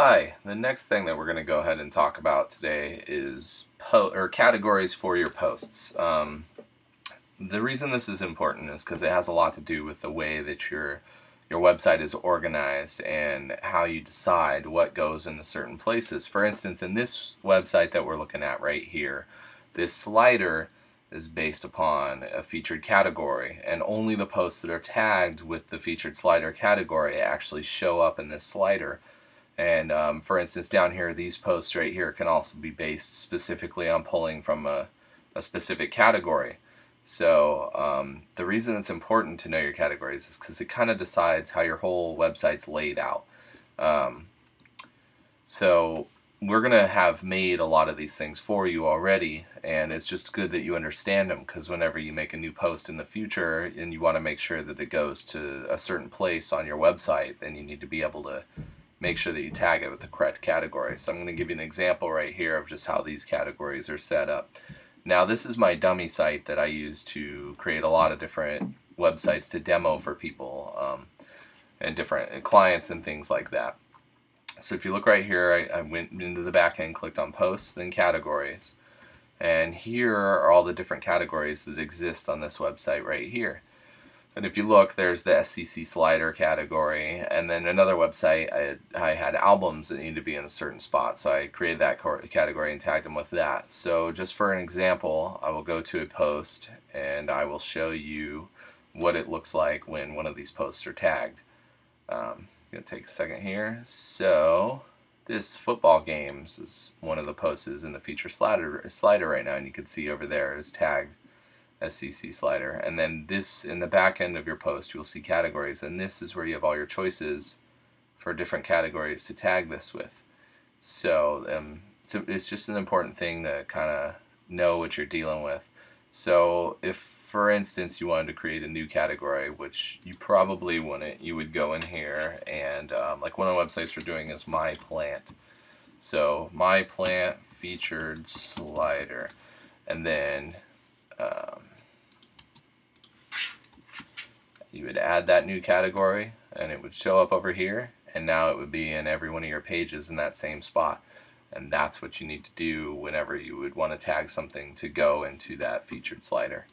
Hi, the next thing that we're going to go ahead and talk about today is categories for your posts. The reason this is important is because it has a lot to do with the way that your website is organized and how you decide what goes into certain places. For instance, in this website that we're looking at right here, this slider is based upon a featured category, and only the posts that are tagged with the featured slider category actually show up in this slider. And for instance, down here, these posts right here can also be based specifically on pulling from a specific category. So the reason it's important to know your categories is because it kind of decides how your whole website's laid out. So we're going to have made a lot of these things for you already, and it's just good that you understand them, because whenever you make a new post in the future and you want to make sure that it goes to a certain place on your website, then you need to be able to make sure that you tag it with the correct category. So I'm going to give you an example right here of just how these categories are set up. Now, this is my dummy site that I use to create a lot of different websites to demo for people and different clients and things like that. So if you look right here, I went into the back end, clicked on posts, then categories. And here are all the different categories that exist on this website right here. And if you look, there's the SCC slider category, and then another website, I had albums that needed to be in a certain spot, so I created that category and tagged them with that. So just for an example, I will go to a post and I will show you what it looks like when one of these posts are tagged. It's going to take a second here. So this football games is one of the posts in the feature slider right now, and you can see over there is tagged SCC slider. And then this, in the back end of your post, you'll see categories, and this is where you have all your choices for different categories to tag this with. So it's just an important thing to kind of know what you're dealing with. So if, for instance, you wanted to create a new category, which you probably wouldn't, you would go in here and like one of the websites we're doing is My Plant. So My Plant featured slider, and then you would add that new category and it would show up over here, and now it would be in every one of your pages in that same spot. And that's what you need to do whenever you would want to tag something to go into that featured slider.